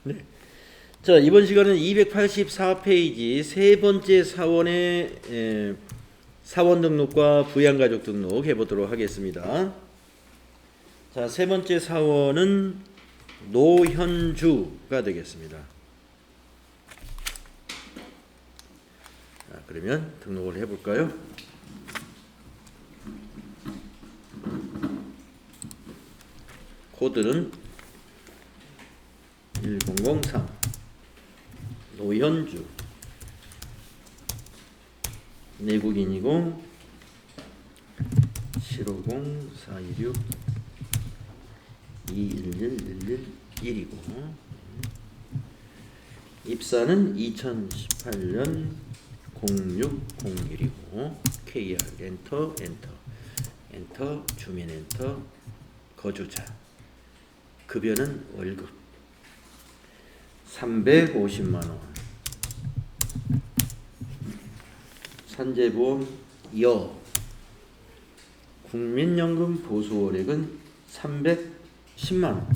네. 자, 이번 시간은 284페이지 세 번째 사원의 사원 등록과 부양가족 등록 해보도록 하겠습니다. 자, 세 번째 사원은 노현주가 되겠습니다. 자, 그러면 등록을 해볼까요? 코드는 1003 노현주, 내국인이고 750-426-211111이고 입사는 2018년 0601이고 KR 엔터 주민 엔터 거주자 급여는 월급 350만원 산재보험 여 국민연금 보수월액은 310만원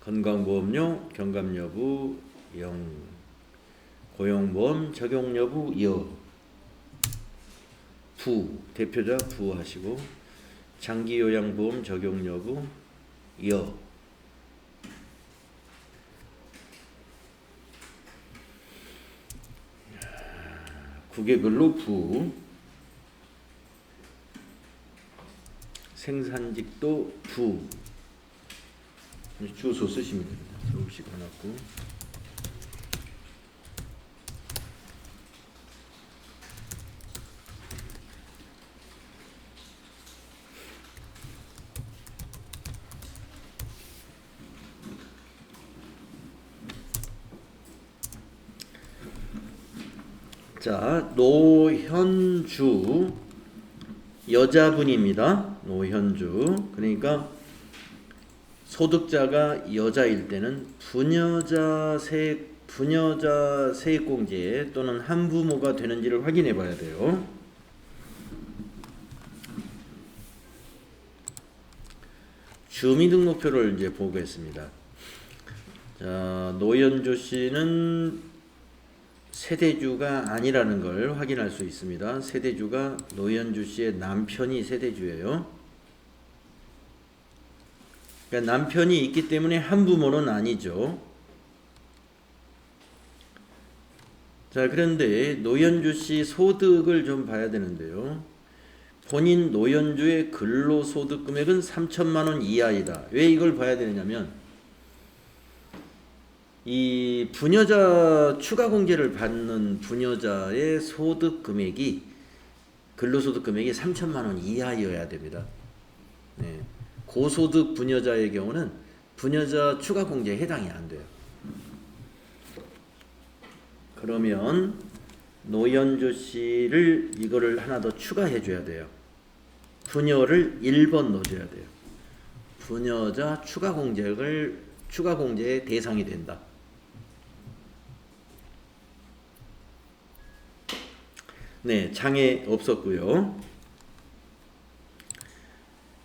건강보험료 경감여부 0 고용보험 적용여부 여 부 대표자 부 하시고 장기요양보험 적용여부 여 국외별로 부 생산직도 부 주소 쓰시면 됩니다. 서울시 관악구 자, 노현주 여자분입니다. 노현주. 그러니까 소득자가 여자일 때는 부녀자 세액공제 또는 한부모가 되는지를 확인해 봐야 돼요. 주민등록표를 이제 보겠습니다. 자, 노현주 씨는 세대주가 아니라는 걸 확인할 수 있습니다. 세대주가 노현주 씨의 남편이 세대주예요. 그러니까 남편이 있기 때문에 한부모는 아니죠. 자, 그런데 노현주 씨 소득을 좀 봐야 되는데요. 본인 노현주의 근로소득 금액은 3천만 원 이하이다. 왜 이걸 봐야 되느냐면 이 부녀자 추가 공제를 받는 부녀자의 소득 금액이 근로소득 금액이 3천만 원 이하여야 됩니다. 네. 고소득 부녀자의 경우는 부녀자 추가 공제에 해당이 안 돼요. 그러면 노현주 씨를 이거를 하나 더 추가해 줘야 돼요. 부녀를 1번 넣어줘야 돼요. 부녀자 추가 공제의 대상이 된다. 네, 장애 없었고요.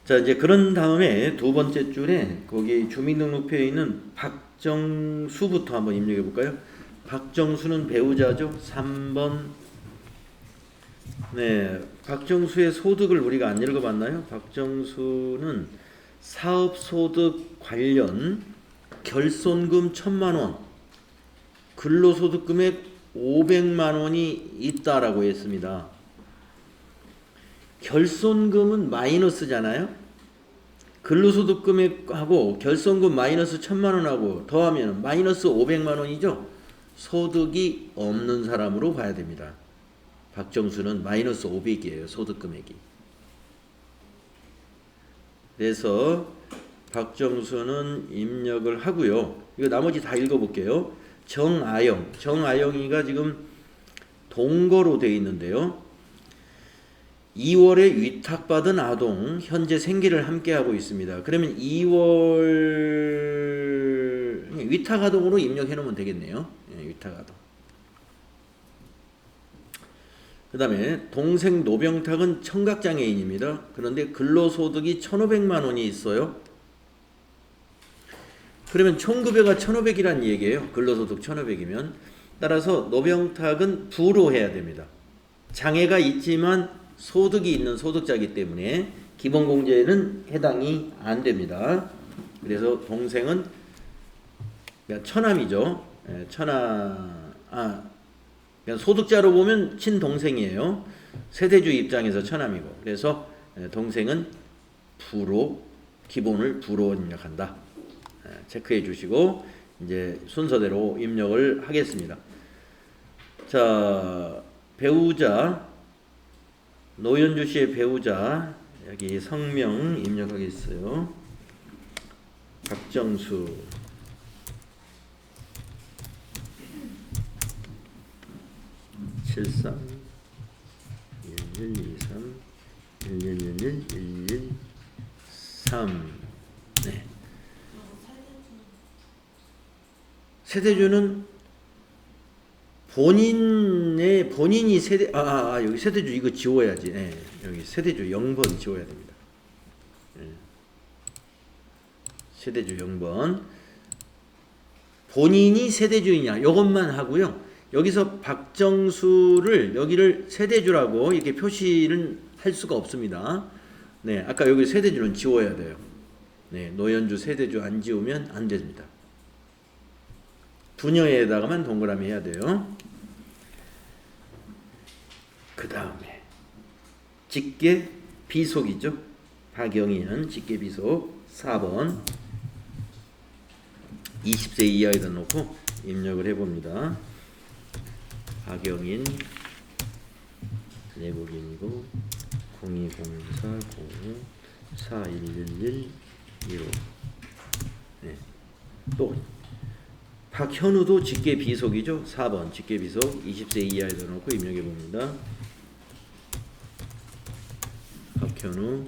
자, 이제 그런 다음에 두 번째 줄에 거기 주민등록표에 있는 박정수부터 한번 입력해 볼까요? 박정수는 배우자죠. 3번. 네, 박정수의 소득을 우리가 안 읽어봤나요? 박정수는 사업소득 관련 결손금 1,000만 원, 근로소득 금액 500만 원이 있다라고 했습니다. 결손금은 마이너스잖아요. 근로소득 금액하고 결손금 마이너스 1,000만 원하고 더하면 마이너스 500만 원이죠. 소득이 없는 사람으로 봐야 됩니다. 박정수는 마이너스 500이에요. 소득 금액이. 그래서 박정수는 입력을 하고요. 이거 나머지 다 읽어볼게요. 정아영이가 지금 동거로 되어 있는데요. 2월에 위탁받은 아동 현재 생계를 함께하고 있습니다. 그러면 2월 위탁아동으로 입력해 놓으면 되겠네요. 위탁아동. 그 다음에 동생 노병탁은 청각장애인입니다. 그런데 근로소득이 1,500만 원이 있어요. 그러면 총급여가 1,500이라는 얘기예요. 근로소득 1,500이면. 따라서 노병탁은 부로 해야 됩니다. 장애가 있지만 소득이 있는 소득자이기 때문에 기본공제에는 해당이 안 됩니다. 그래서 동생은 처남이죠. 그냥 소득자로 보면 친동생이에요. 세대주 입장에서 처남이고. 그래서 동생은 부로, 기본을 부로 입력한다. 체크해 주시고 이제 순서대로 입력을 하겠습니다. 자, 배우자, 노현주 씨의 배우자, 여기 성명 입력하겠어요. 박정수. (73) 1123 1111 113. 네. 세대주는 본인이 세대 여기 세대주 이거 지워야지. 네, 여기 세대주 0번 지워야 됩니다. 네. 세대주 0번. 본인이 세대주이냐 요것만 하고요. 여기서 박정수를 여기를 세대주라고 이렇게 표시를 할 수가 없습니다. 네, 아까 여기 세대주는 지워야 돼요. 네, 노현주 세대주 안 지우면 안 됩니다. 부녀에다가만 동그라미 해야 돼요. 그 다음에 직계 비속이죠. 박영희는 직계 비속 4번 20세 이하에다 놓고 입력을 해봅니다. 박영인 내국인이고 0204 4111 15. 네. 또 박현우도 직계 비속이죠. 4번 직계 비속 20세 이하에다 놓고 입력해 봅니다. 박현우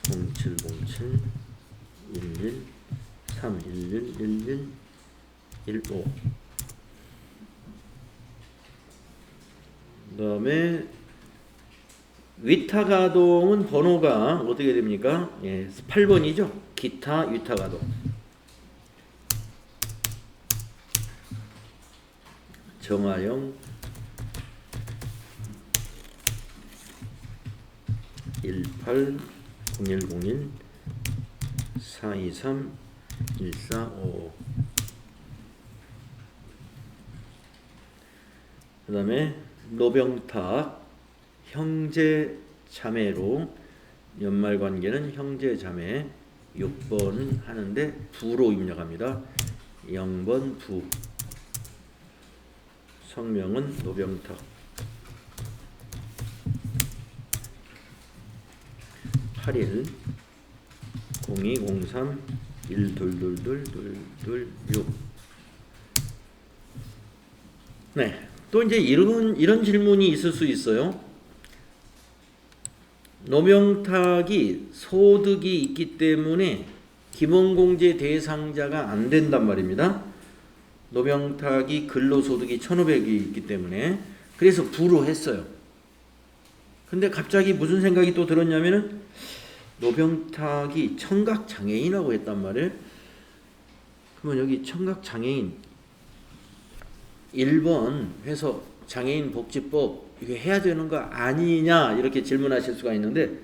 0707 11 311 11 15. 그 다음에 위타가동은 번호가 어떻게 됩니까? 예, 8번이죠. 기타 위타가동. 정하영 18 0101 423 1455. 그 다음에 노병탁 형제 자매로 연말관계는 형제 자매 6번 하는데 부로 입력합니다. 0번 부. 성명은 노병탁. 8일 0203 1222 네. 또 이제 이런 질문이 있을 수 있어요. 노병탁이 소득이 있기 때문에 기본공제 대상자가 안 된단 말입니다. 노병탁이 근로소득이 1,500이 있기 때문에 그래서 부로 했어요. 근데 갑자기 무슨 생각이 또 들었냐면은 노병탁이 청각장애인이라고 했단 말이에요. 그러면 여기 청각장애인 1번 해서 장애인 복지법 이게 해야 되는 거 아니냐 이렇게 질문하실 수가 있는데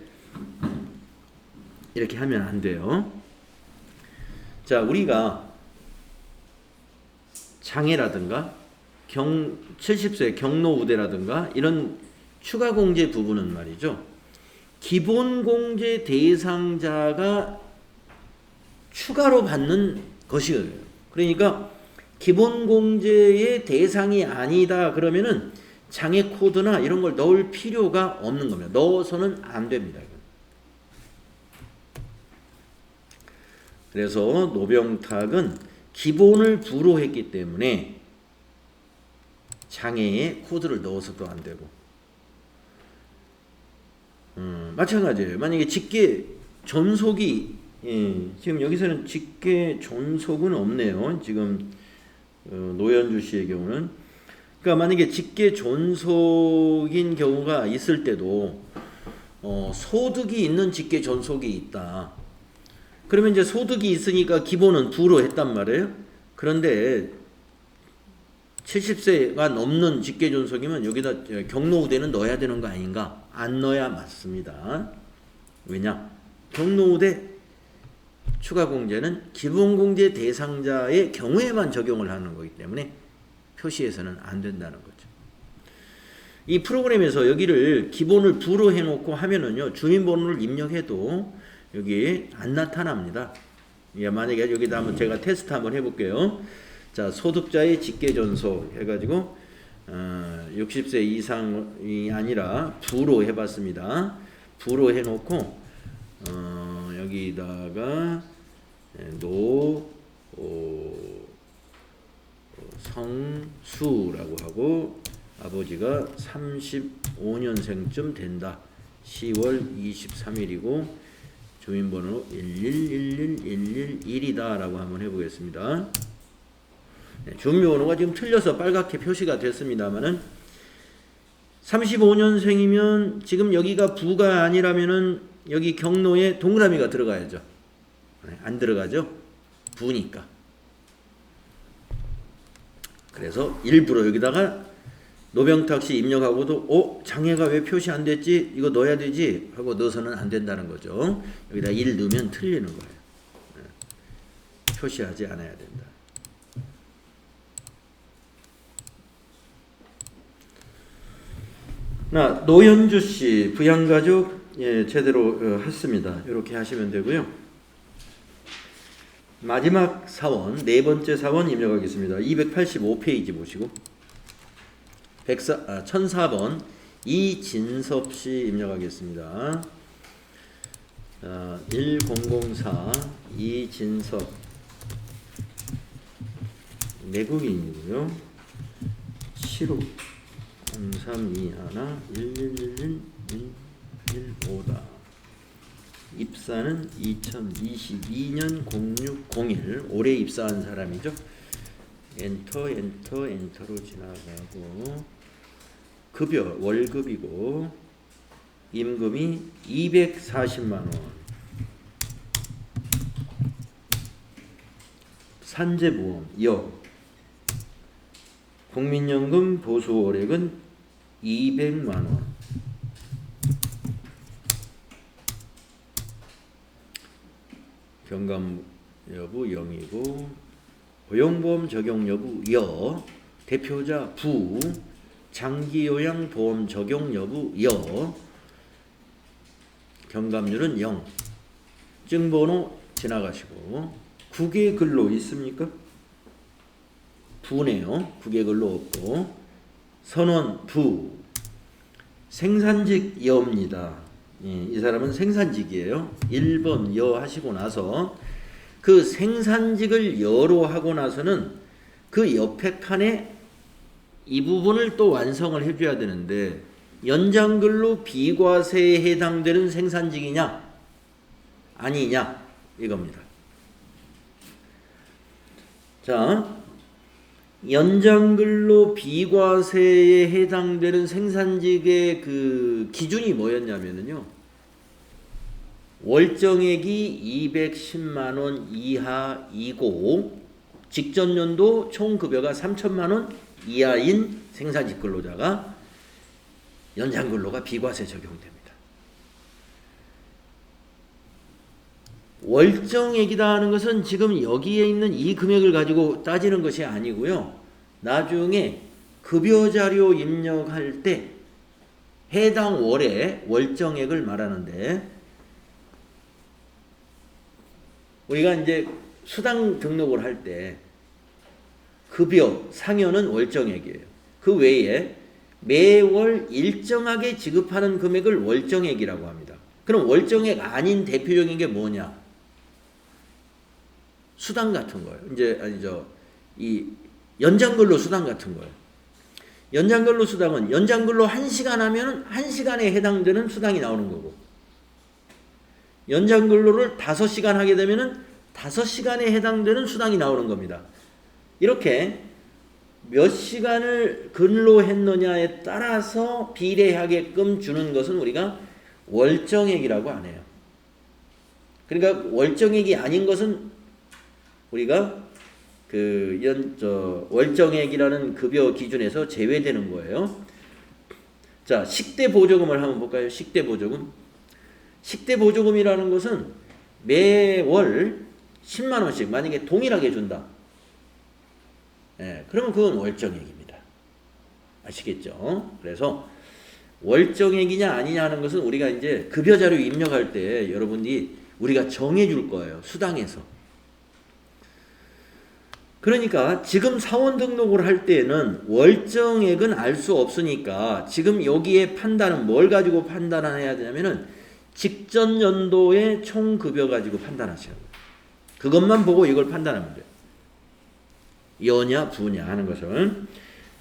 이렇게 하면 안 돼요. 자, 우리가 장애라든가 70세 경로우대라든가 이런 추가 공제 부분은 말이죠. 기본 공제 대상자가 추가로 받는 것이에요. 그러니까 기본 공제의 대상이 아니다 그러면은 장애 코드나 이런 걸 넣을 필요가 없는 겁니다. 넣어서는 안 됩니다. 그래서 노병탁은 기본을 부로 했기 때문에 장애의 코드를 넣어서도 안 되고 마찬가지예요. 만약에 직계 존속이 지금 여기서는 직계 존속은 없네요. 지금 노현주 씨의 경우는 그러니까 만약에 직계 존속인 경우가 있을 때도 소득이 있는 직계 존속이 있다. 그러면 이제 소득이 있으니까 기본은 부로 했단 말이에요. 그런데 70세가 넘는 직계존속이면 여기다 경로우대는 넣어야 되는 거 아닌가? 안 넣어야 맞습니다. 왜냐? 경로우대 추가공제는 기본공제 대상자의 경우에만 적용을 하는 거기 때문에 표시해서는 안 된다는 거죠. 이 프로그램에서 여기를 기본을 부로 해놓고 하면은요, 주민번호를 입력해도 여기 안 나타납니다. 예, 만약에 여기다 한번 제가 테스트 한번 해볼게요. 자, 소득자의 직계존속 해가지고 60세 이상이 아니라 부로 해봤습니다. 부로 해놓고 여기다가 성수라고 하고 아버지가 35년생쯤 된다. 10월 23일이고 주민번호 1111111이다 라고 한번 해보겠습니다. 네, 주민번호가 지금 틀려서 빨갛게 표시가 됐습니다만은 35년생이면 지금 여기가 부가 아니라면은 여기 경로에 동그라미가 들어가야죠. 네, 안 들어가죠? 부니까. 그래서 일부러 여기다가 노병탁씨 입력하고도 장애가 왜 표시 안 됐지? 이거 넣어야 되지? 하고 넣어서는 안 된다는 거죠. 여기다 1 넣으면 틀리는 거예요. 네. 표시하지 않아야 된다. 노현주씨 부양가족 제대로 했습니다. 이렇게 하시면 되고요. 마지막 사원, 네 번째 사원 입력하겠습니다. 285페이지 보시고 1004번 이진섭씨 입력하겠습니다. 1004 이진섭 내국인이고요. 75 0321 111115다. 입사는 2022년 0601 올해 입사한 사람이죠. 엔터로 지나가고 급여 월급이고 임금이 240만원 산재보험 국민연금 보수월액은 200만원 경감 여부 0이고 고용보험 적용 여부 대표자 부 장기요양보험 적용 여부 경감률은 0 증번호 지나가시고 국외 근로 있습니까? 부네요. 국외 근로 없고 선원 부 생산직 여입니다. 이 사람은 생산직이에요. 1번 여 하시고 나서 그 생산직을 여로 하고 나서는 그 옆에 칸에 이 부분을 또 완성을 해줘야 되는데 연장근로 비과세에 해당되는 생산직이냐 아니냐 이겁니다. 자, 연장근로 비과세에 해당되는 생산직의 그 기준이 뭐였냐면요. 월정액이 210만원 이하이고 직전 연도 총 급여가 3천만원 이하인 생산직 근로자가 연장근로가 비과세 적용됩니다. 월정액이다 하는 것은 지금 여기에 있는 이 금액을 가지고 따지는 것이 아니고요. 나중에 급여자료 입력할 때 해당 월의 월정액을 말하는데 우리가 이제 수당 등록을 할 때 급여, 상여는 월정액이에요. 그 외에 매월 일정하게 지급하는 금액을 월정액이라고 합니다. 그럼 월정액 아닌 대표적인 게 뭐냐? 수당 같은 거예요. 이 연장근로 수당 같은 거예요. 연장근로 수당은 연장근로 1시간 하면 1시간에 해당되는 수당이 나오는 거고 연장근로를 5시간 하게 되면 5시간에 해당되는 수당이 나오는 겁니다. 이렇게 몇 시간을 근로했느냐에 따라서 비례하게끔 주는 것은 우리가 월정액이라고 안 해요. 그러니까 월정액이 아닌 것은 우리가 월정액이라는 급여 기준에서 제외되는 거예요. 자, 식대 보조금을 한번 볼까요? 식대 보조금. 식대 보조금이라는 것은 매월 10만 원씩 만약에 동일하게 준다. 예, 그러면 그건 월정액입니다. 아시겠죠? 그래서 월정액이냐 아니냐 하는 것은 우리가 이제 급여 자료 입력할 때 여러분이 우리가 정해 줄 거예요. 수당에서. 그러니까 지금 사원 등록을 할 때는 월정액은 알 수 없으니까 지금 여기에 판단은 뭘 가지고 판단해야 되냐면은 직전 연도의 총 급여 가지고 판단하셔야 돼요. 그것만 보고 이걸 판단하면 돼요. 여냐 부냐 하는 것은.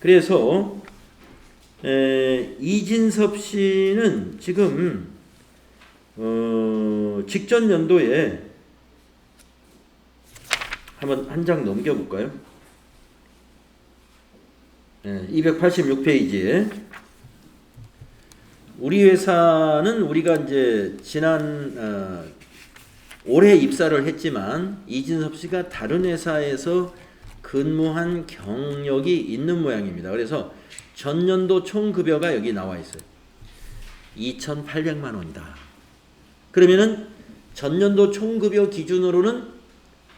그래서 이진섭 씨는 지금 직전 연도에 한번 한 장 넘겨볼까요? 286페이지에 우리 회사는 우리가 이제 지난 올해 입사를 했지만 이진섭 씨가 다른 회사에서 근무한 경력이 있는 모양입니다. 그래서 전년도 총급여가 여기 나와 있어요. 2,800만 원이다. 그러면은 전년도 총급여 기준으로는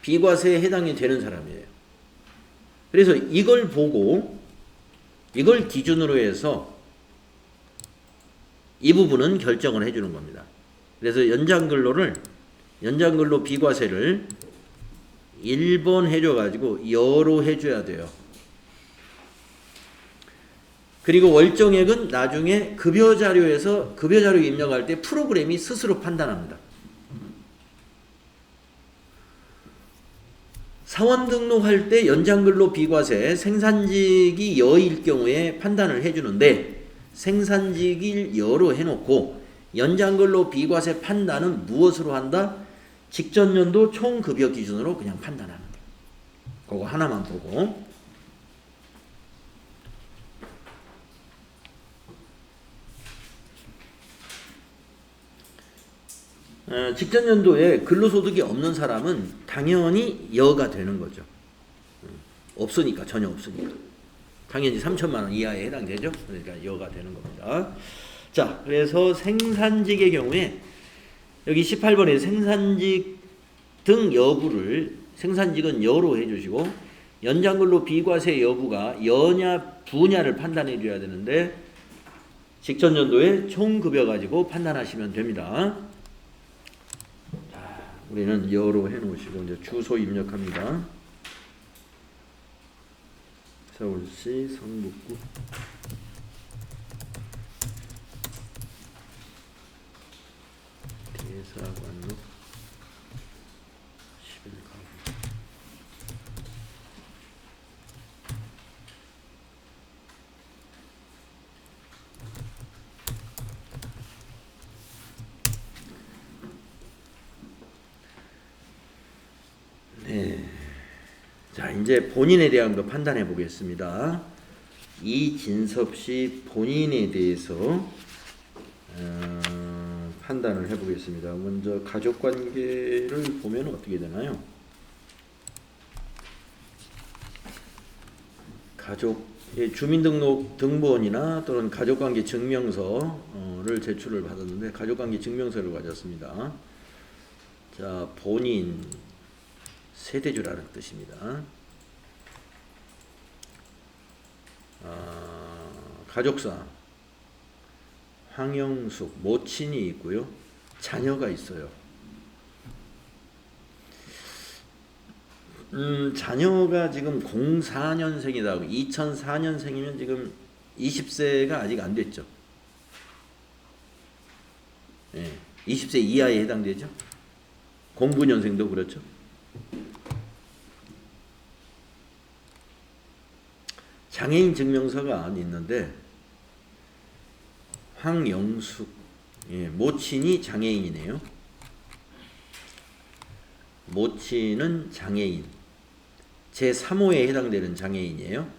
비과세에 해당이 되는 사람이에요. 그래서 이걸 보고 이걸 기준으로 해서 이 부분은 결정을 해주는 겁니다. 그래서 연장근로 비과세를 1번 해줘가지고 여로 해줘야 돼요. 그리고 월정액은 나중에 급여자료에서 급여자료 입력할 때 프로그램이 스스로 판단합니다. 사원 등록할 때 연장근로 비과세 생산직이 여일 경우에 판단을 해주는데 생산직일 여로 해놓고 연장근로 비과세 판단은 무엇으로 한다? 직전 연도 총급여 기준으로 그냥 판단합니다. 그거 하나만 보고. 직전 연도에 근로소득이 없는 사람은 당연히 여가 되는 거죠. 없으니까, 전혀 없으니까. 당연히 3천만 원 이하에 해당되죠. 그러니까 여가 되는 겁니다. 자, 그래서 생산직의 경우에 여기 18번에 생산직 등 여부를 생산직은 여로 해주시고 연장근로 비과세 여부가 여냐 부냐를 판단해 줘야 되는데 직전 연도에 총급여 가지고 판단하시면 됩니다. 우리는 여로 해놓으시고 이제 주소 입력합니다. 서울시 성북구 대사관로 11가구. 네. 자, 이제 본인에 대한 거 판단해 보겠습니다. 이진섭 씨 본인에 대해서 판단을 해 보겠습니다. 먼저 가족 관계를 보면 어떻게 되나요? 가족의 주민등록 등본이나 또는 가족관계 증명서를 제출을 받았는데 가족관계 증명서를 가졌습니다. 자, 본인 세대주라는 뜻입니다. 가족사 황영숙 모친이 있고요. 자녀가 있어요. 자녀가 지금 04년생이다. 2004년생이면 지금 20세가 아직 안 됐죠. 네, 20세 이하에 해당되죠. 09년생도 그렇죠. 장애인 증명서가 있는데 황영숙 모친이 장애인이네요. 모친은 장애인 제3호에 해당되는 장애인이에요.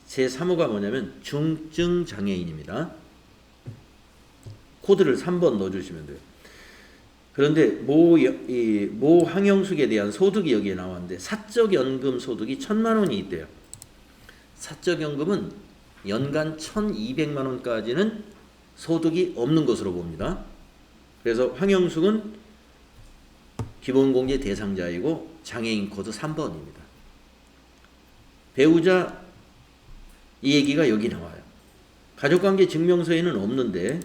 제3호가 뭐냐면 중증 장애인입니다. 코드를 3번 넣어주시면 돼요. 그런데 모 황영숙에 대한 소득이 여기에 나왔는데 사적연금 소득이 1,000만 원이 있대요. 사적연금은 연간 1,200만 원까지는 소득이 없는 것으로 봅니다. 그래서 황영숙은 기본공제 대상자이고 장애인 코드 3번입니다. 배우자 이 얘기가 여기 나와요. 가족관계 증명서에는 없는데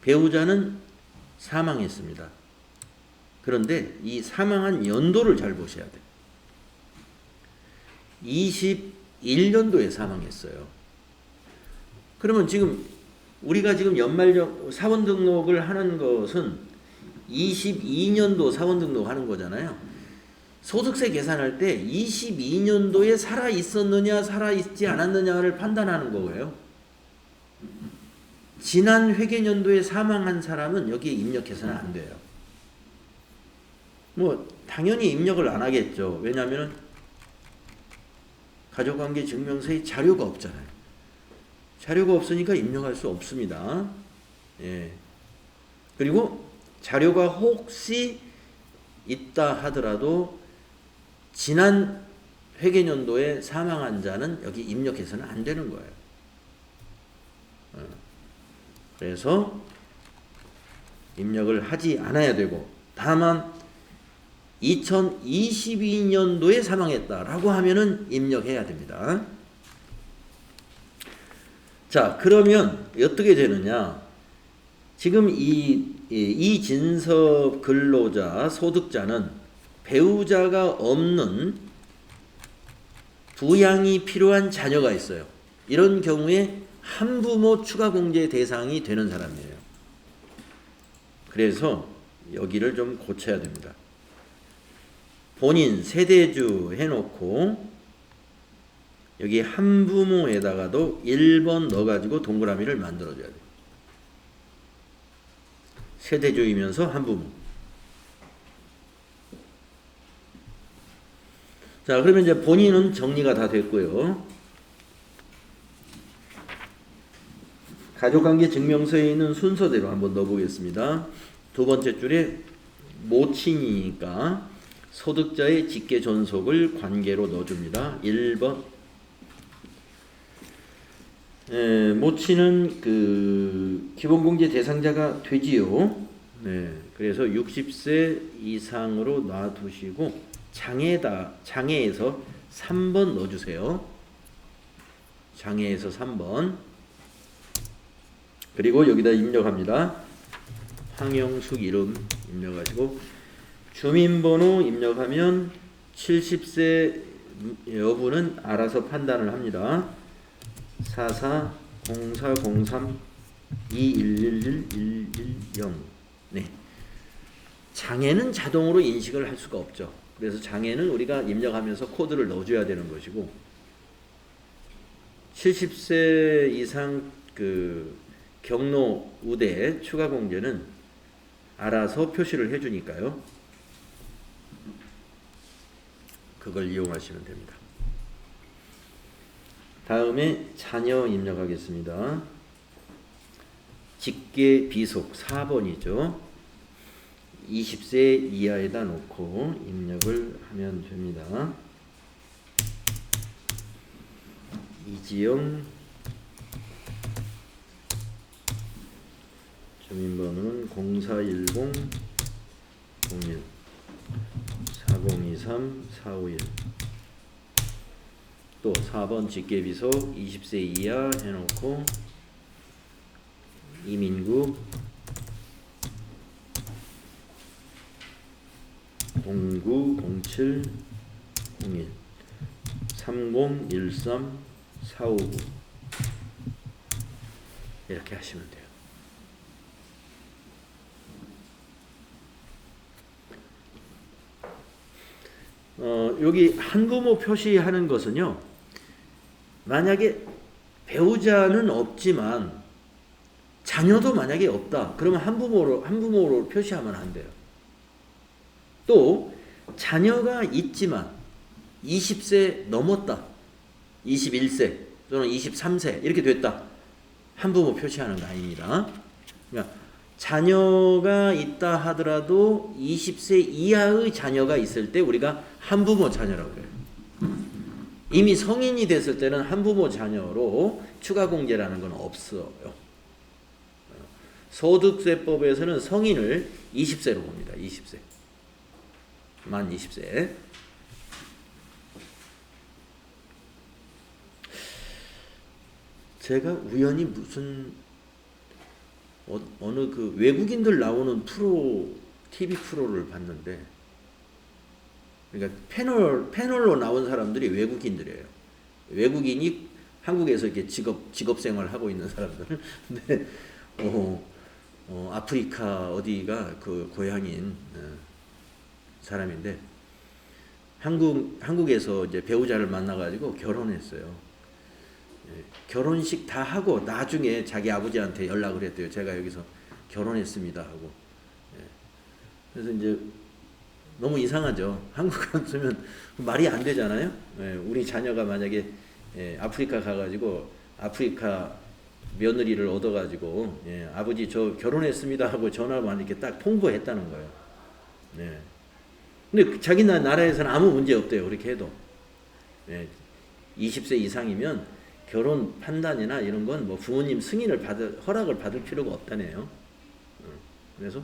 배우자는 사망했습니다. 그런데 이 사망한 연도를 잘 보셔야 돼요. 21년도에 사망했어요. 그러면 지금 우리가 지금 연말정 사원 등록을 하는 것은 22년도 사원 등록하는 거잖아요. 소득세 계산할 때 22년도에 살아 있었느냐 살아 있지 않았느냐를 판단하는 거예요. 지난 회계년도에 사망한 사람은 여기에 입력해서는 안 돼요. 뭐 당연히 입력을 안 하겠죠. 왜냐하면 가족관계 증명서에 자료가 없잖아요. 자료가 없으니까 입력할 수 없습니다. 예. 그리고 자료가 혹시 있다 하더라도 지난 회계년도에 사망한 자는 여기 입력해서는 안 되는 거예요. 그래서 입력을 하지 않아야 되고, 다만 2022년도에 사망했다라고 하면은 입력해야 됩니다. 자, 그러면 어떻게 되느냐? 지금 이진섭 근로자 소득자는 배우자가 없는 부양이 필요한 자녀가 있어요. 이런 경우에 한부모 추가공제 대상이 되는 사람이에요. 그래서 여기를 좀 고쳐야 됩니다. 본인 세대주 해놓고 여기 한부모에다가도 1번 넣어가지고 동그라미를 만들어줘야 돼요. 세대주이면서 한부모. 자, 그러면 이제 본인은 정리가 다 됐고요. 가족관계 증명서에 있는 순서대로 한번 넣어보겠습니다. 두 번째 줄에 모친이니까 소득자의 직계 존속을 관계로 넣어줍니다. 1번. 모친은 그 기본공제 대상자가 되지요. 네, 그래서 60세 이상으로 놔두시고 장애에서 3번 넣어주세요. 장애에서 3번. 그리고 여기다 입력합니다. 황영숙 이름 입력하시고 주민번호 입력하면 70세 여부는 알아서 판단을 합니다. 44040321111110. 네. 장애는 자동으로 인식을 할 수가 없죠. 그래서 장애는 우리가 입력하면서 코드를 넣어줘야 되는 것이고, 70세 이상 그 경로 우대 추가 공제는 알아서 표시를 해주니까요. 그걸 이용하시면 됩니다. 다음에 자녀 입력하겠습니다. 직계 비속 4번이죠. 20세 이하에다 놓고 입력을 하면 됩니다. 이지영, 주민번호는 0410 01 4023 451. 또 4번 직계비속 20세 이하 해놓고 이민구 0907 01 3013 459 이렇게 하시면 돼요. 여기 한부모 표시하는 것은요, 만약에 배우자는 없지만 자녀도 만약에 없다, 그러면 한부모로 표시하면 안 돼요. 또 자녀가 있지만 20세 넘었다, 21세 또는 23세 이렇게 됐다, 한부모 표시하는 거 아닙니다. 그러니까 자녀가 있다 하더라도 20세 이하의 자녀가 있을 때 우리가 한부모 자녀라고 그래요. 이미 성인이 됐을 때는 한부모 자녀로 추가 공제라는 건 없어요. 소득세법에서는 성인을 20세로 봅니다. 20세. 만 20세. 제가 우연히 무슨 어느 그 외국인들 나오는 TV 프로를 봤는데, 그러니까 패널로 나온 사람들이 외국인들이에요. 외국인이 한국에서 이렇게 직업 생활을 하고 있는 사람들. 근데 아프리카 어디가 그 고향인 사람인데 한국에서 이제 배우자를 만나가지고 결혼했어요. 결혼식 다 하고 나중에 자기 아버지한테 연락을 했대요. 제가 여기서 결혼했습니다 하고. 그래서 이제 너무 이상하죠. 한국 같으면 말이 안 되잖아요. 우리 자녀가 만약에 아프리카 가가지고 아프리카 며느리를 얻어가지고 아버지 저 결혼했습니다 하고 전화만 이렇게 딱 통보했다는 거예요. 근데 자기 나라에서는 아무 문제 없대요. 그렇게 해도 20세 이상이면 결혼 판단이나 이런 건 뭐 부모님 승인을 허락을 받을 필요가 없다네요. 그래서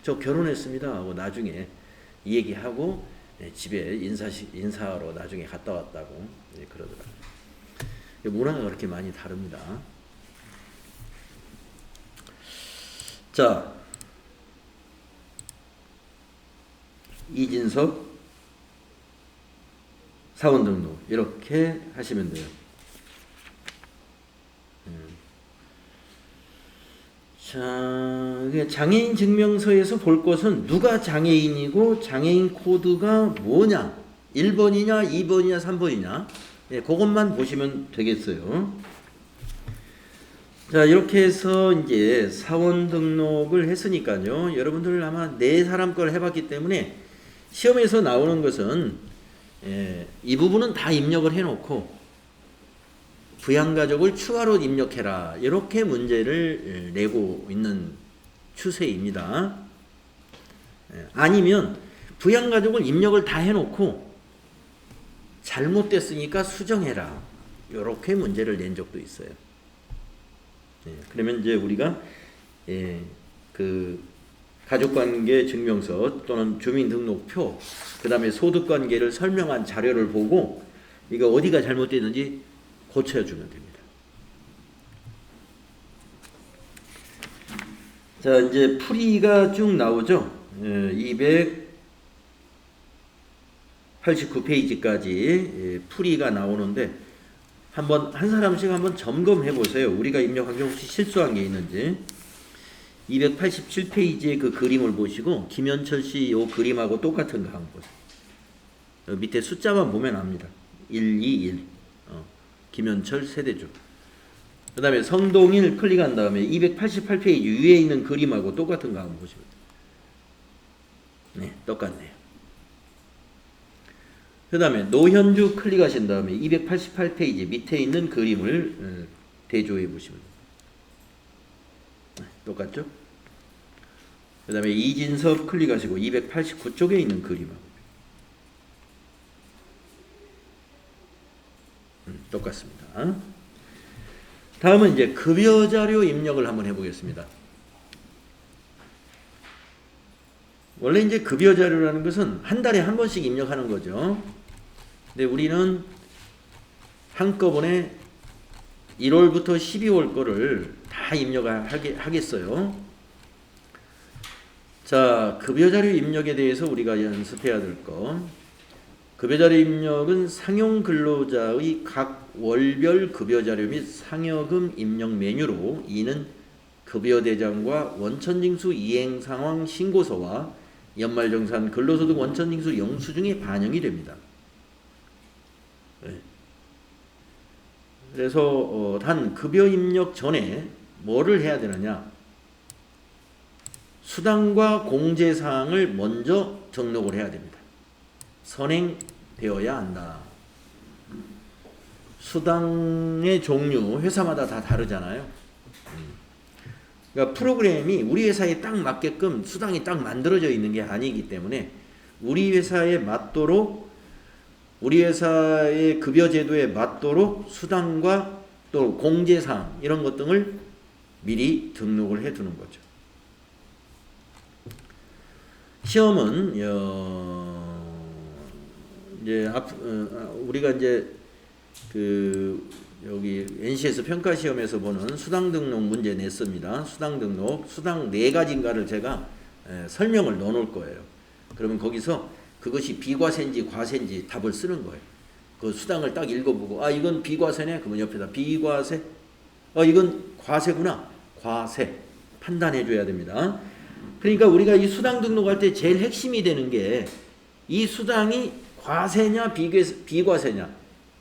저 결혼했습니다 하고 나중에 이 얘기하고 집에 인사하러 나중에 갔다 왔다고 그러더라고요. 문화가 그렇게 많이 다릅니다. 자, 이진섭 사원 등록 이렇게 하시면 돼요. 자, 장애인 증명서에서 볼 것은 누가 장애인이고 장애인 코드가 뭐냐, 1번이냐 2번이냐 3번이냐, 그것만 보시면 되겠어요. 자, 이렇게 해서 이제 사원 등록을 했으니까요. 여러분들 아마 네 사람 걸 해봤기 때문에 시험에서 나오는 것은 이 부분은 다 입력을 해놓고 부양가족을 추가로 입력해라, 이렇게 문제를 내고 있는 추세입니다. 아니면 부양가족을 입력을 다 해놓고 잘못됐으니까 수정해라, 이렇게 문제를 낸 적도 있어요. 그러면 이제 우리가 그 가족관계 증명서 또는 주민등록표, 그 다음에 소득관계를 설명한 자료를 보고 이거 어디가 잘못됐는지 고쳐주면 됩니다. 자, 이제 풀이가 쭉 나오죠. 289페이지까지 풀이가 나오는데 한 사람씩 한번 점검해 보세요. 우리가 입력한 게 혹시 실수한 게 있는지. 287페이지의 그 그림을 보시고 김현철 씨 요 그림하고 똑같은 거 한번 보세요. 밑에 숫자만 보면 압니다. 121. 김현철 세대주. 그 다음에 성동일 클릭한 다음에 288페이지 위에 있는 그림하고 똑같은 거 한번 보시면 돼요. 똑같네요. 그 다음에 노현주 클릭하신 다음에 288페이지 밑에 있는 그림을 대조해 보시면 돼요. 똑같죠? 그 다음에 이진섭 클릭하시고 289쪽에 있는 그림하고 똑같습니다. 다음은 이제 급여자료 입력을 한번 해보겠습니다. 원래 이제 급여자료라는 것은 한 달에 한 번씩 입력하는 거죠. 근데 우리는 한꺼번에 1월부터 12월 거를 다 입력을 하겠어요. 자, 급여자료 입력에 대해서 우리가 연습해야 될 거. 급여자료 입력은 상용 근로자의 각 월별 급여자료 및 상여금 입력 메뉴로 이는 급여대장과 원천징수 이행상황 신고서와 연말정산 근로소득 원천징수 영수증에 반영이 됩니다. 그래서 단 급여 입력 전에 뭐를 해야 되느냐, 수당과 공제사항을 먼저 등록을 해야 됩니다. 선행되어야 한다. 수당의 종류 회사마다 다 다르잖아요. 그러니까 프로그램이 우리 회사에 딱 맞게끔 수당이 딱 만들어져 있는 게 아니기 때문에 우리 회사에 맞도록 우리 회사의 급여 제도에 맞도록 수당과 또 공제사항 이런 것 등을 미리 등록을 해 두는 거죠. 시험은 이제 우리가 이제 여기 NC에서 평가 시험에서 보는 수당 등록 문제 냈습니다. 수당 등록, 수당 4가지인가를 제가 설명을 넣어 놓을 거예요. 그러면 거기서 그것이 비과세인지 과세인지 답을 쓰는 거예요. 그 수당을 딱 읽어보고 이건 비과세네? 그러면 옆에다 비과세? 이건 과세구나. 과세. 판단해 줘야 됩니다. 그러니까 우리가 이 수당 등록할 때 제일 핵심이 되는 게 이 수당이 과세냐 비과세냐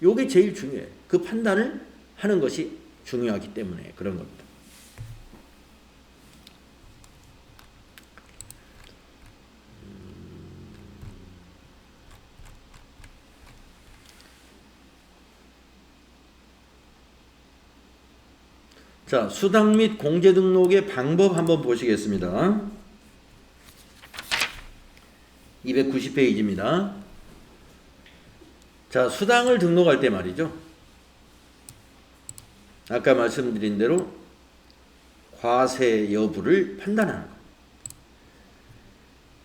요게 제일 중요해요. 그 판단을 하는 것이 중요하기 때문에 그런 겁니다. 자, 수당 및 공제 등록의 방법 한번 보시겠습니다. 290페이지입니다. 자, 수당을 등록할 때 말이죠. 아까 말씀드린 대로 과세 여부를 판단하는 거.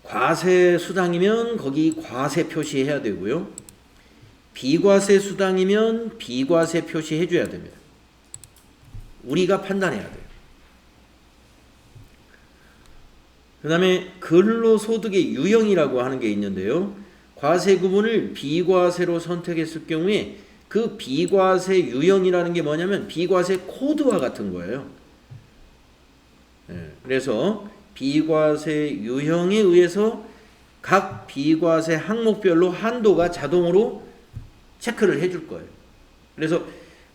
과세 수당이면 거기 과세 표시해야 되고요. 비과세 수당이면 비과세 표시해 줘야 됩니다. 우리가 판단해야 돼요. 그 다음에 근로소득의 유형이라고 하는 게 있는데요. 과세 구분을 비과세로 선택했을 경우에 그 비과세 유형이라는 게 뭐냐면 비과세 코드와 같은 거예요. 그래서 비과세 유형에 의해서 각 비과세 항목별로 한도가 자동으로 체크를 해줄 거예요. 그래서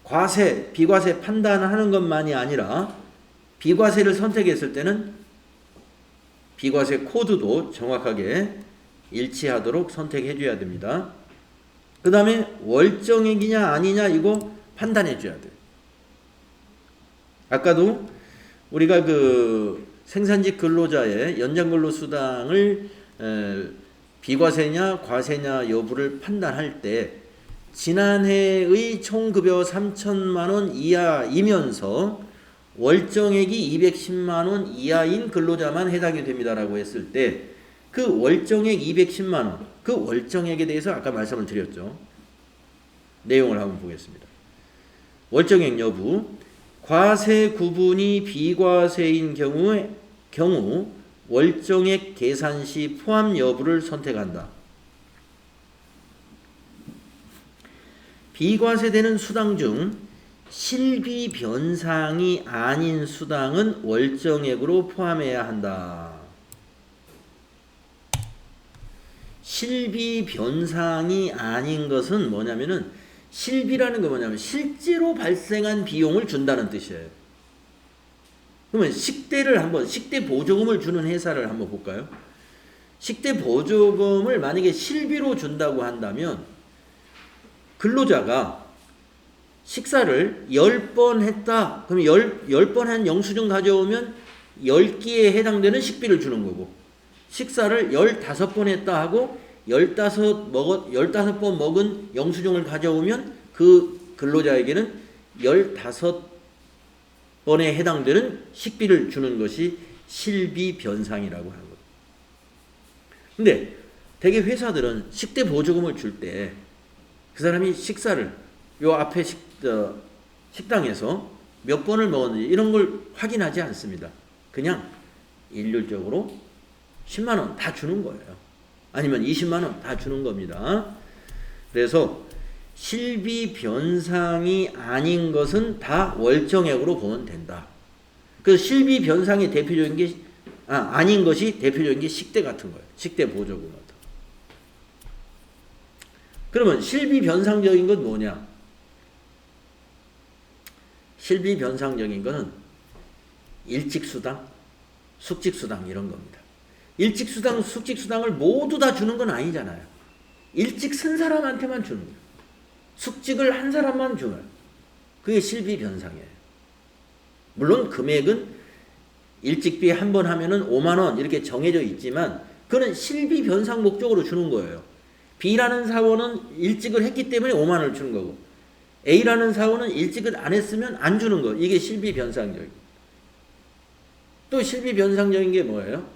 과세, 비과세 판단하는 것만이 아니라 비과세를 선택했을 때는 비과세 코드도 정확하게 일치하도록 선택해 줘야 됩니다. 그 다음에 월정액이냐 아니냐 이거 판단해 줘야 돼요. 아까도 우리가 그 생산직 근로자의 연장근로수당을 비과세냐 과세냐 여부를 판단할 때 지난해의 총급여 3천만 원 이하이면서 월정액이 210만 원 이하인 근로자만 해당이 됩니다라고 했을 때 그 월정액 210만 원, 그 월정액에 대해서 아까 말씀을 드렸죠. 내용을 한번 보겠습니다. 월정액 여부, 과세 구분이 비과세인 경우 월정액 계산 시 포함 여부를 선택한다. 비과세되는 수당 중 실비 변상이 아닌 수당은 월정액으로 포함해야 한다. 실비 변상이 아닌 것은 뭐냐면은 실비라는 거 뭐냐면 실제로 발생한 비용을 준다는 뜻이에요. 그러면 식대 보조금을 주는 회사를 한번 볼까요? 식대 보조금을 만약에 실비로 준다고 한다면 근로자가 식사를 10번 했다. 그럼 10번 한 영수증 가져오면 10끼에 해당되는 식비를 주는 거고, 식사를 15번 했다 하고 15번 먹은 영수증을 가져오면 그 근로자에게는 15번에 해당되는 식비를 주는 것이 실비 변상이라고 하는 거예요. 근데 대개 회사들은 식대 보조금을 줄 때 그 사람이 식사를 요 앞에 식당에서 몇 번을 먹었는지 이런 걸 확인하지 않습니다. 그냥 일률적으로 10만 원 다 주는 거예요. 아니면 20만 원 다 주는 겁니다. 그래서 실비 변상이 아닌 것은 다 월정액으로 보면 된다. 그 실비 변상의 대표적인 게 아닌 것이 대표적인 게 식대 같은 거예요. 식대 보조금 같은 거. 그러면 실비 변상적인 건 뭐냐? 실비 변상적인 거는 일직수당, 숙직수당 이런 겁니다. 일직수당, 숙직수당을 모두 다 주는 건 아니잖아요. 일찍 쓴 사람한테만 주는 거예요. 숙직을 한 사람만 줘요. 그게 실비 변상이에요. 물론 금액은 일찍비 한 번 하면은 5만 원 이렇게 정해져 있지만 그는 실비 변상 목적으로 주는 거예요. B라는 사원은 일찍을 했기 때문에 5만 원을 주는 거고 A라는 사원은 일찍을 안 했으면 안 주는 거. 이게 실비 변상적이고. 또 실비 변상적인 게 뭐예요?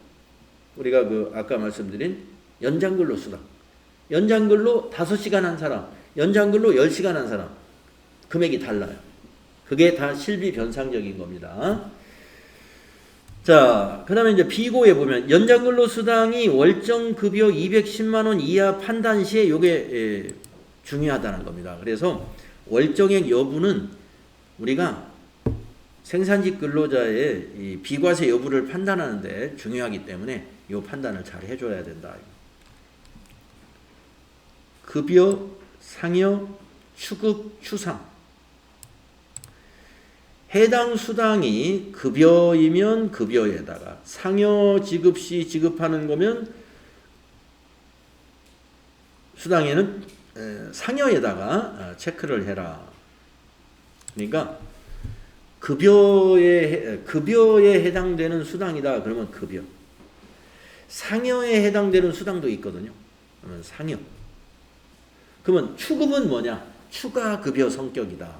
우리가 그 아까 말씀드린 연장근로 수당. 연장근로 5시간 한 사람, 연장근로 10시간 한 사람. 금액이 달라요. 그게 다 실비 변상적인 겁니다. 자, 그 다음에 이제 비고에 보면 연장근로 수당이 월정급여 210만 원 이하 판단 시에 요게 중요하다는 겁니다. 그래서 월정액 여부는 우리가 생산직 근로자의 이 비과세 여부를 판단하는데 중요하기 때문에 이 판단을 잘 해줘야 된다. 급여, 상여, 추급, 추상. 해당 수당이 급여이면 급여에다가 상여 지급 시 지급하는 거면 수당에는 상여에다가 체크를 해라. 그러니까 급여에 해당되는 수당이다. 그러면 급여. 상여에 해당되는 수당도 있거든요. 그러면 상여. 그러면 추급은 뭐냐? 추가 급여 성격이다.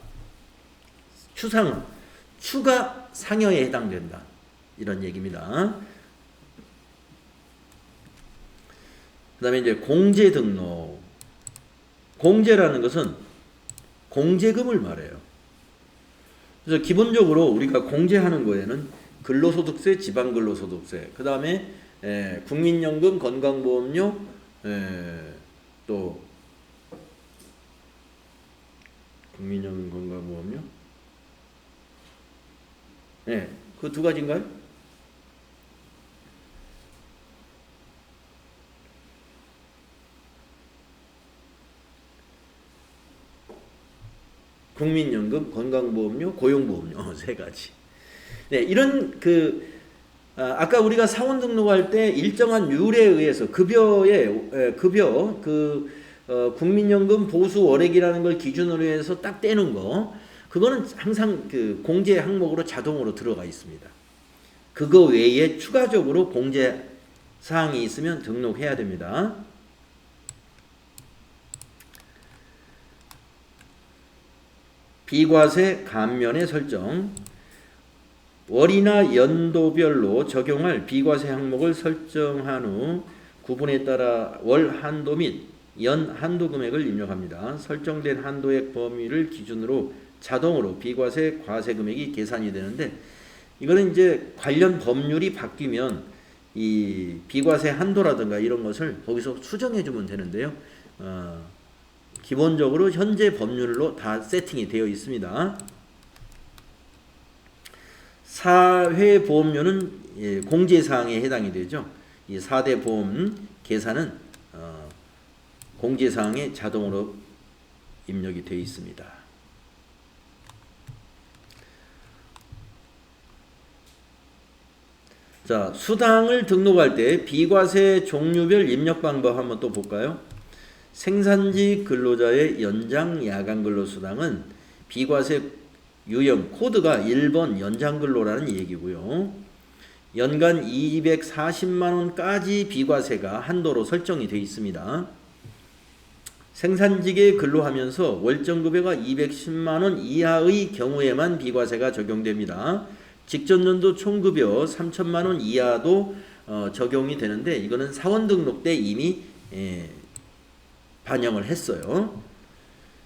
추상은 추가 상여에 해당된다. 이런 얘기입니다. 그 다음에 이제 공제 등록. 공제라는 것은 공제금을 말해요. 그래서 기본적으로 우리가 공제하는 거에는 근로소득세, 지방근로소득세, 그 다음에 국민연금, 건강보험료, 또 국민연금, 건강보험료, 그 두 가지인가요? 국민연금, 건강보험료, 고용보험료 세 가지. 네, 이런 아까 우리가 사원 등록할 때 일정한 룰에 의해서 급여 국민연금 보수 월액이라는 걸 기준으로 해서 딱 떼는 거, 그거는 항상 그 공제 항목으로 자동으로 들어가 있습니다. 그거 외에 추가적으로 공제 사항이 있으면 등록해야 됩니다. 비과세 감면의 설정. 월이나 연도별로 적용할 비과세 항목을 설정한 후 구분에 따라 월 한도 및 연 한도 금액을 입력합니다. 설정된 한도액 범위를 기준으로 자동으로 비과세 과세 금액이 계산이 되는데, 이거는 이제 관련 법률이 바뀌면 이 비과세 한도라든가 이런 것을 거기서 수정해 주면 되는데요. 기본적으로 현재 법률로 다 세팅이 되어 있습니다. 사회보험료는 공제사항에 해당이 되죠. 이 4대 보험 계산은 공제사항에 자동으로 입력이 되어 있습니다. 자, 수당을 등록할 때 비과세 종류별 입력 방법 한번 또 볼까요? 생산직 근로자의 연장 야간 근로 수당은 비과세 유형 코드가 1번 연장 근로라는 얘기고요. 연간 240만 원까지 비과세가 한도로 설정이 되어 있습니다. 생산직에 근로하면서 월정급여가 210만 원 이하의 경우에만 비과세가 적용됩니다. 직전년도 총급여 3천만 원 이하도 적용이 되는데, 이거는 사원 등록 때 이미 반영을 했어요.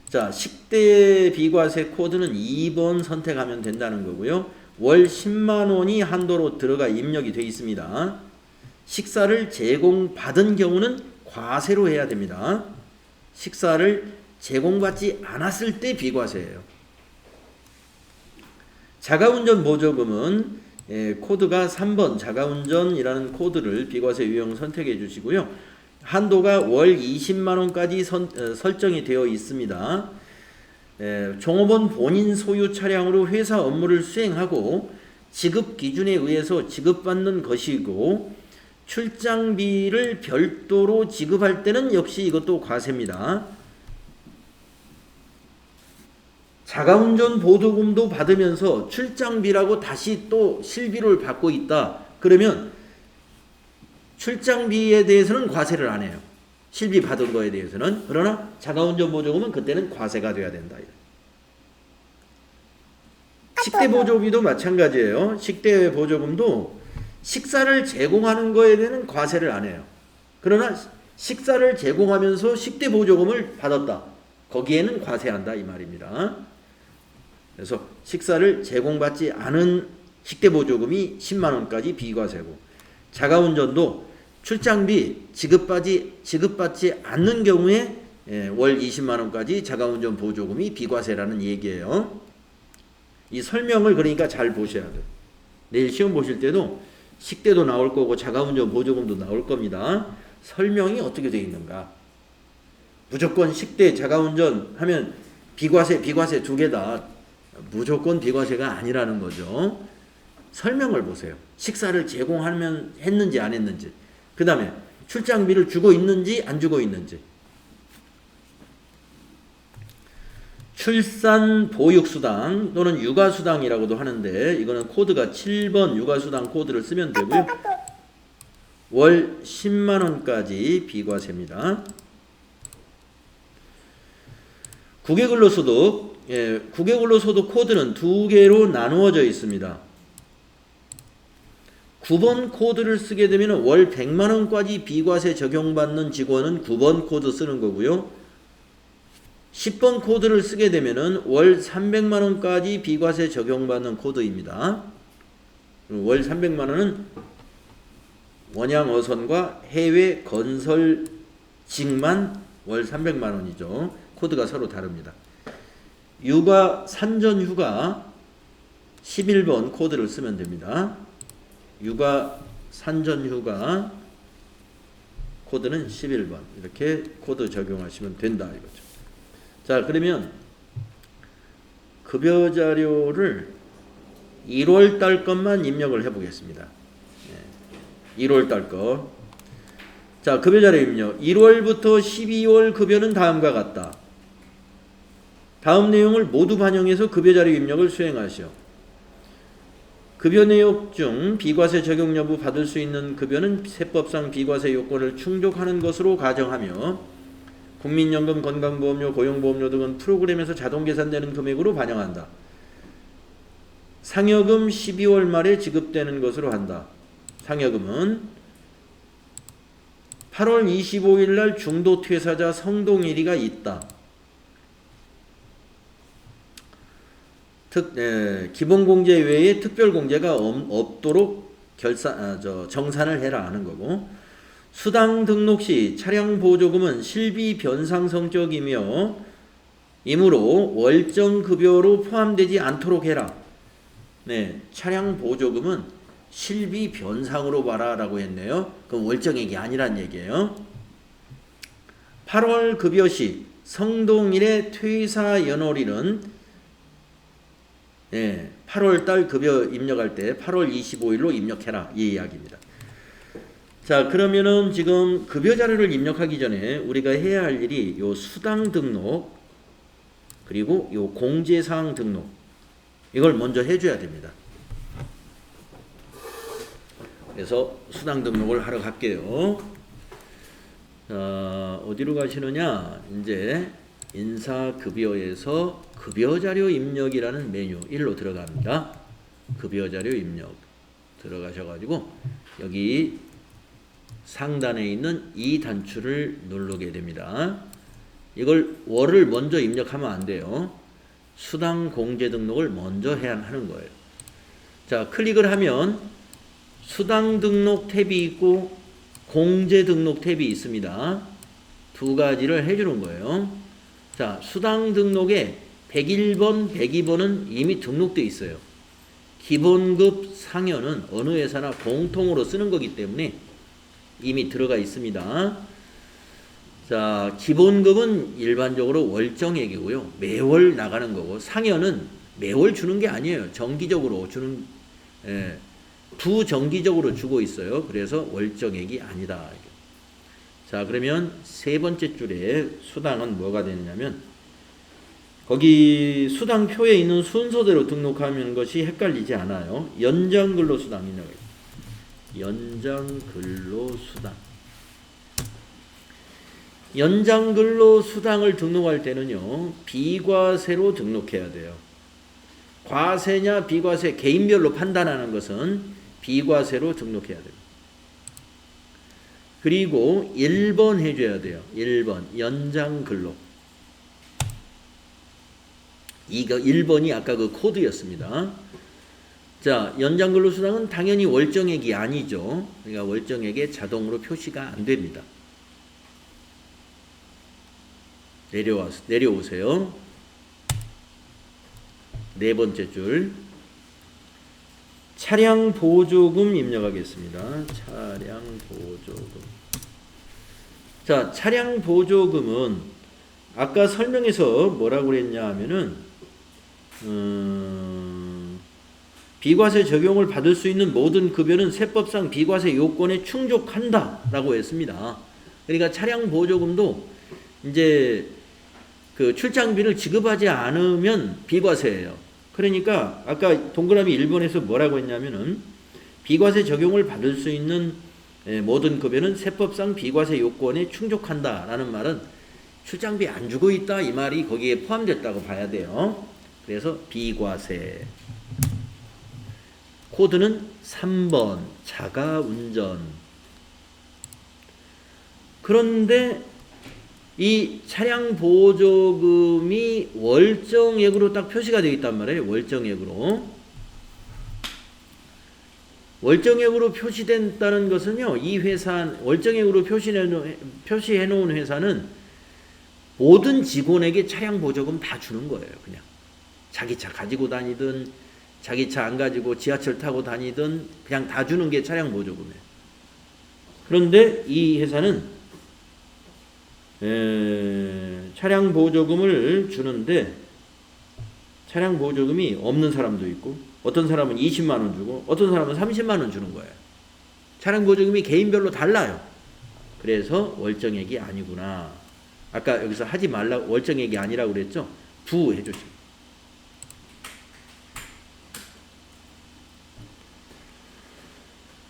자, 식대 비과세 코드는 2번 선택하면 된다는 거고요. 월 10만 원이 한도로 들어가 입력이 되어 있습니다. 식사를 제공받은 경우는 과세로 해야 됩니다. 식사를 제공받지 않았을 때 비과세예요. 자가운전 보조금은 코드가 3번 자가운전이라는 코드를 비과세 유형 선택해 주시고요. 한도가 월 20만 원까지 설정이 되어 있습니다. 종업원 본인 소유 차량으로 회사 업무를 수행하고 지급 기준에 의해서 지급받는 것이고, 출장비를 별도로 지급할 때는 역시 이것도 과세입니다. 자가운전 보조금도 받으면서 출장비라고 다시 또 실비를 받고 있다. 그러면 출장비에 대해서는 과세를 안 해요. 실비 받은 거에 대해서는. 그러나 자가운전 보조금은 그때는 과세가 돼야 된다. 식대 보조비도 마찬가지예요. 식대 보조금도 식사를 제공하는 거에 대해서는 과세를 안 해요. 그러나 식사를 제공하면서 식대 보조금을 받았다. 거기에는 과세한다 이 말입니다. 그래서 식사를 제공받지 않은 식대 보조금이 10만 원까지 비과세고, 자가운전도 출장비 지급받지 않는 경우에 월 20만 원까지 자가운전 보조금이 비과세라는 얘기예요. 이 설명을 그러니까 잘 보셔야 돼요. 내일 시험 보실 때도 식대도 나올 거고 자가운전 보조금도 나올 겁니다. 설명이 어떻게 되어 있는가. 무조건 식대 자가운전 하면 비과세 두 개다. 무조건 비과세가 아니라는 거죠. 설명을 보세요. 식사를 제공하면 했는지 안 했는지, 그 다음에 출장비를 주고 있는지 안 주고 있는지. 출산 보육수당 또는 육아수당이라고도 하는데, 이거는 코드가 7번 육아수당 코드를 쓰면 되고요. 월 10만원까지 비과세입니다. 국외근로소득, 국외근로소득 코드는 두 개로 나누어져 있습니다. 9번 코드를 쓰게 되면 월 100만원까지 비과세 적용받는 직원은 9번 코드 쓰는 거고요. 10번 코드를 쓰게 되면 월 300만원까지 비과세 적용받는 코드입니다. 월 300만원은 원양어선과 해외 건설직만 월 300만원이죠. 코드가 서로 다릅니다. 육아 산전휴가 11번 코드를 쓰면 됩니다. 육아 산전휴가 코드는 11번 이렇게 코드 적용하시면 된다 이거죠. 자, 그러면 급여 자료를 1월 달 것만 입력을 해 보겠습니다. 1월 달 거. 자, 급여 자료 입력. 1월부터 12월 급여는 다음과 같다. 다음 내용을 모두 반영해서 급여 자료 입력을 수행하시오. 급여 내역 중 비과세 적용 여부 받을 수 있는 급여는 세법상 비과세 요건을 충족하는 것으로 가정하며 국민연금, 건강보험료, 고용보험료 등은 프로그램에서 자동 계산되는 금액으로 반영한다. 상여금 12월 말에 지급되는 것으로 한다. 상여금은 8월 25일 날 중도 퇴사자 성동일이가 있다. 기본공제 외에 특별공제가 없도록 정산을 해라 하는 거고, 수당 등록 시 차량 보조금은 실비 변상 성격이며 이므로 월정 급여로 포함되지 않도록 해라. 차량 보조금은 실비 변상으로 봐라라고 했네요. 그럼 월정액이 아니란 얘기예요. 8월 급여 시 성동일의 퇴사 연월일은 8월 달 급여 입력할 때 8월 25일로 입력해라 이 이야기입니다. 자, 그러면은 지금 급여 자료를 입력하기 전에 우리가 해야 할 일이 요 수당 등록 그리고 요 공제사항 등록, 이걸 먼저 해줘야 됩니다. 그래서 수당 등록을 하러 갈게요. 자, 어디로 가시느냐? 이제 인사급여에서 급여자료 입력이라는 메뉴 1로 들어갑니다. 급여자료 입력 들어가셔가지고 여기 상단에 있는 이 단추를 누르게 됩니다. 이걸 월을 먼저 입력하면 안 돼요. 수당 공제 등록을 먼저 해야 하는 거예요. 자, 클릭을 하면 수당 등록 탭이 있고 공제 등록 탭이 있습니다. 두 가지를 해주는 거예요. 자, 수당 등록에 101번, 102번은 이미 등록되어 있어요. 기본급 상여는 어느 회사나 공통으로 쓰는 거기 때문에 이미 들어가 있습니다. 자, 기본급은 일반적으로 월정액이고요. 매월 나가는 거고, 상여는 매월 주는 게 아니에요. 정기적으로 주는, 부정기적으로 주고 있어요. 그래서 월정액이 아니다. 자, 그러면 세 번째 줄에 수당은 뭐가 되느냐면 거기 수당표에 있는 순서대로 등록하는 것이 헷갈리지 않아요. 연장근로수당이라고 해요. 연장근로수당. 연장근로수당을 등록할 때는요, 비과세로 등록해야 돼요. 과세냐 비과세 개인별로 판단하는 것은 비과세로 등록해야 됩니다. 그리고 1번 해줘야 돼요. 1번 연장근로. 이거 1번이 아까 그 코드였습니다. 자, 연장근로수당은 당연히 월정액이 아니죠. 그러니까 월정액에 자동으로 표시가 안 됩니다. 내려오세요. 네 번째 줄. 차량 보조금 입력하겠습니다. 차량 보조금. 자, 차량 보조금은 아까 설명에서 뭐라고 그랬냐 하면은 비과세 적용을 받을 수 있는 모든 급여는 세법상 비과세 요건에 충족한다 라고 했습니다. 그러니까 차량 보조금도 이제 그 출장비를 지급하지 않으면 비과세예요. 그러니까 아까 동그라미 1번에서 뭐라고 했냐면은 비과세 적용을 받을 수 있는 모든 급여는 세법상 비과세 요건에 충족한다 라는 말은 출장비 안 주고 있다 이 말이 거기에 포함됐다고 봐야 돼요. 그래서 비과세. 코드는 3번 자가운전. 그런데 이 차량 보조금이 월정액으로 딱 표시가 되어 있단 말이에요. 월정액으로. 월정액으로 표시된다는 것은요, 이 회사, 월정액으로 표시해 놓은 회사는 모든 직원에게 차량 보조금 다 주는 거예요. 그냥. 자기 차 가지고 다니든, 자기 차 안 가지고 지하철 타고 다니든, 그냥 다 주는 게 차량 보조금이에요. 그런데 이 회사는 차량 보조금을 주는데 차량 보조금이 없는 사람도 있고 어떤 사람은 20만 원 주고 어떤 사람은 30만 원 주는 거예요. 차량 보조금이 개인별로 달라요. 그래서 월정액이 아니구나. 아까 여기서 하지 말라 월정액이 아니라고 그랬죠. 부 해주시고.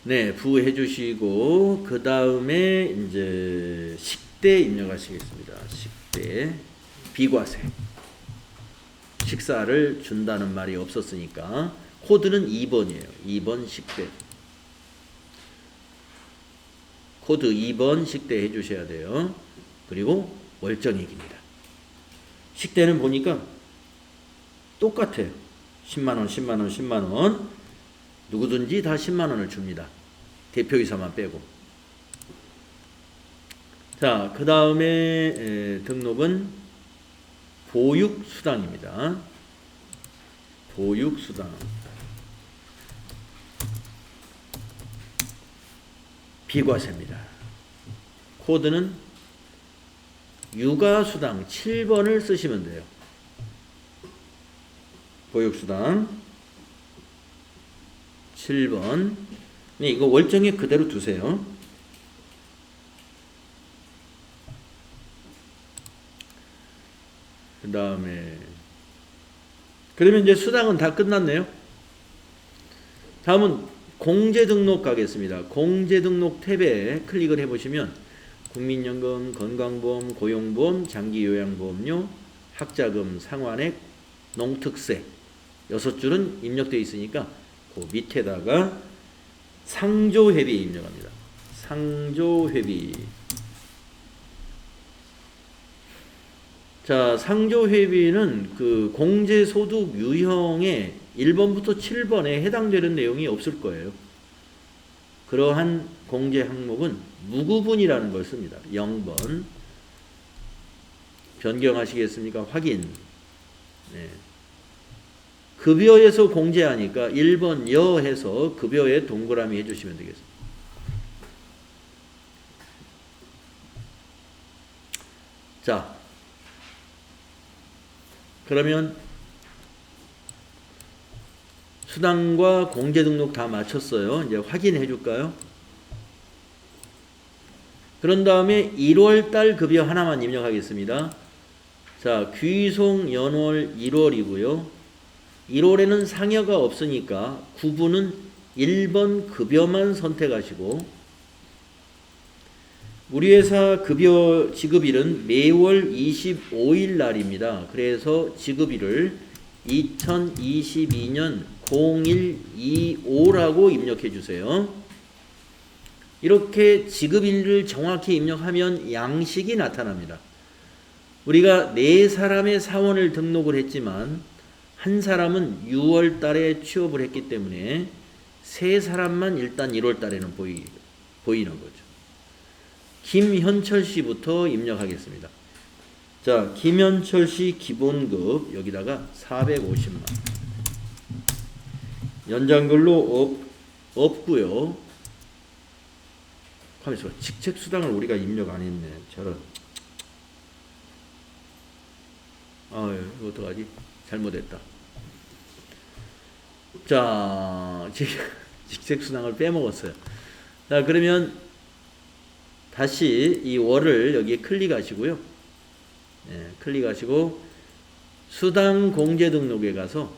네, 부 해주시고 그 다음에 이제 식대 입력하시겠습니다. 식대 비과세. 식사를 준다는 말이 없었으니까 코드는 2번이에요. 2번 식대. 코드 2번 식대 해주셔야 돼요. 그리고 월정액입니다. 식대는 보니까 똑같아요. 10만원, 10만원, 10만원. 누구든지 다 10만원을 줍니다. 대표이사만 빼고. 자, 그 다음에 등록은 보육수당입니다. 보육수당. 비과세입니다. 코드는 육아수당 7번을 쓰시면 돼요. 보육수당 7번. 네, 이거 월정액 그대로 두세요. 그 다음에 그러면 이제 수당은 다 끝났네요. 다음은 공제등록 가겠습니다. 공제등록 탭에 클릭을 해보시면 국민연금, 건강보험, 고용보험, 장기요양보험료, 학자금, 상환액, 농특세 6줄은 입력되어 있으니까 그 밑에다가 상조회비 입력합니다. 상조회비. 자, 상조회비는 그 공제소득 유형의 1번부터 7번에 해당되는 내용이 없을 거예요. 그러한 공제 항목은 무구분이라는 걸 씁니다. 0번. 변경하시겠습니까? 확인. 네. 급여에서 공제하니까 1번 여 해서 급여에 동그라미 해주시면 되겠습니다. 자, 그러면 수당과 공제 등록 다 마쳤어요. 이제 확인해 줄까요? 그런 다음에 1월달 급여 하나만 입력하겠습니다. 자, 귀송 연월 1월이고요. 1월에는 상여가 없으니까 구분은 1번 급여만 선택하시고, 우리 회사 급여 지급일은 매월 25일 날입니다. 그래서 지급일을 2022년 0125라고 입력해 주세요. 이렇게 지급일을 정확히 입력하면 양식이 나타납니다. 우리가 4사람의 사원을 등록을 했지만 한 사람은 6월 달에 취업을 했기 때문에 3사람만 일단 1월 달에는 보이는 거죠. 김현철 씨부터 입력하겠습니다. 자, 김현철 씨 기본급 여기다가 450만. 연장근로 없고요. 가만있어. 직책수당을 우리가 입력 안 했네. 저런. 이거 어떡하지? 잘못했다. 자, 직책수당을 빼먹었어요. 자, 그러면 다시 이 월을 여기에 클릭하시고요. 네, 클릭하시고 수당 공제 등록에 가서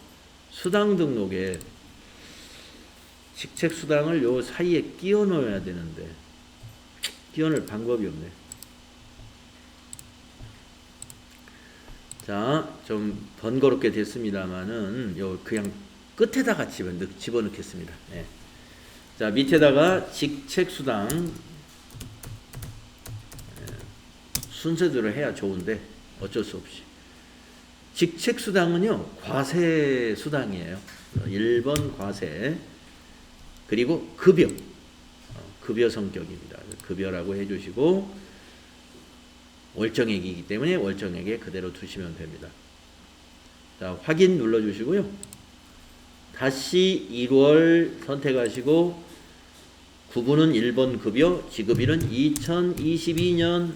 수당 등록에 직책수당을 요 사이에 끼워 넣어야 되는데 끼워 넣을 방법이 없네. 자, 좀 번거롭게 됐습니다만은 요 그냥 끝에다가 집어넣겠습니다. 네. 자, 밑에다가 직책수당 순서대로 해야 좋은데 어쩔 수 없이. 직책수당은요, 과세 수당이에요. 1번 과세. 그리고 급여. 급여 성격입니다. 급여라고 해주시고, 월정액이기 때문에 월정액에 그대로 두시면 됩니다. 자, 확인 눌러주시고요. 다시 1월 선택하시고, 구분은 1번 급여, 지급일은 2022년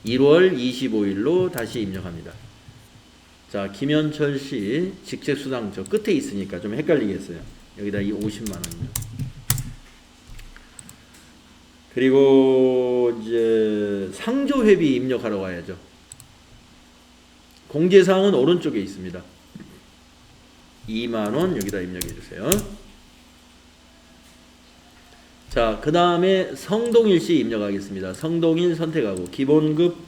1월 25일로 다시 입력합니다. 자, 김현철 씨 직책수당 저 끝에 있으니까 좀 헷갈리겠어요. 여기다 이 50만 원요. 그리고 이제 상조회비 입력하러 가야죠. 공제사항은 오른쪽에 있습니다. 2만 원 여기다 입력해 주세요. 자, 그 다음에 성동일 씨 입력하겠습니다. 성동일 선택하고 기본급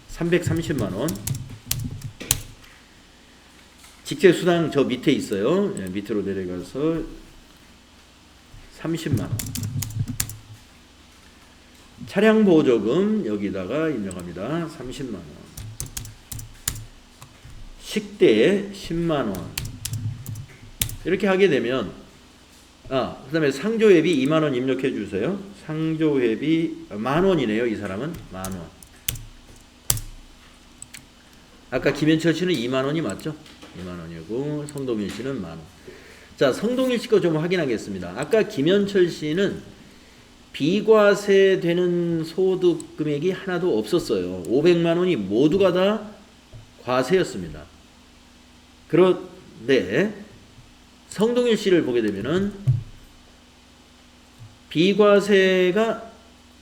330만 원. 직책수당 저 밑에 있어요. 네, 밑으로 내려가서 30만 원. 차량보조금 여기다가 입력합니다. 30만 원. 식대 10만 원. 이렇게 하게 되면 그 다음에 상조회비 2만 원 입력해 주세요. 상조회비 만 원이네요. 이 사람은 만 원. 아까 김현철 씨는 2만 원이 맞죠? 2만 원이고 성동일 씨는 만 원. 자, 성동일 씨 거 좀 확인하겠습니다. 아까 김현철 씨는 비과세 되는 소득 금액이 하나도 없었어요. 500만 원이 모두가 다 과세였습니다. 그런데 성동일 씨를 보게 되면은 비과세가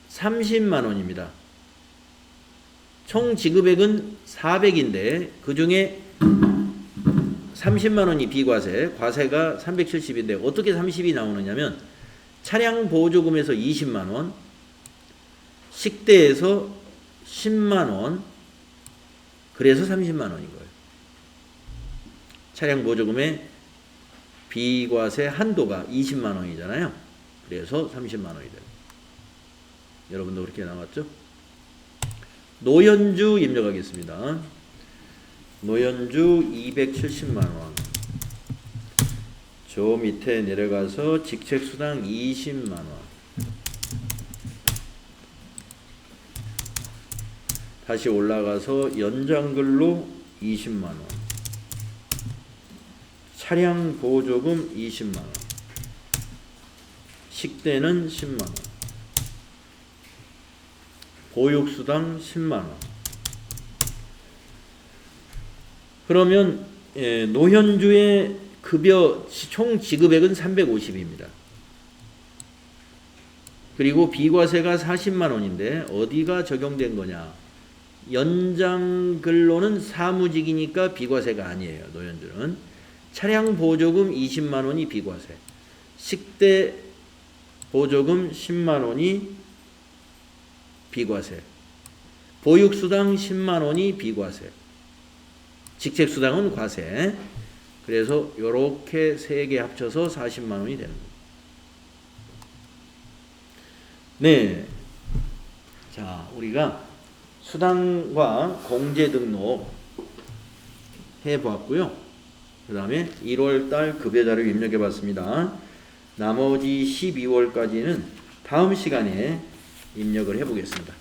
30만 원입니다. 총 지급액은 400인데 그 중에 30만 원이 비과세, 과세가 370인데 어떻게 30이 나오느냐면 차량 보조금에서 20만 원, 식대에서 10만 원, 그래서 30만 원인 거예요. 차량 보조금의 비과세 한도가 20만 원이잖아요. 그래서 30만 원이 돼요. 여러분도 그렇게 나왔죠? 노현주 입력하겠습니다. 노현주 270만 원. 저 밑에 내려가서 직책수당 20만 원. 다시 올라가서 연장근로 20만 원. 차량 보조금 20만 원. 식대는 10만 원. 보육수당 10만 원. 그러면 노현주의 급여 총 지급액은 350입니다. 그리고 비과세가 40만 원인데 어디가 적용된 거냐? 연장 근로는 사무직이니까 비과세가 아니에요. 노연들은. 차량 보조금 20만 원이 비과세. 식대 보조금 10만 원이 비과세. 보육수당 10만 원이 비과세. 직책수당은 과세. 그래서 요렇게 3개 합쳐서 40만 원이 되는 거예요. 네. 자, 우리가 수당과 공제 등록 해보았고요. 그 다음에 1월달 급여자료 입력해 봤습니다. 나머지 12월까지는 다음 시간에 입력을 해 보겠습니다.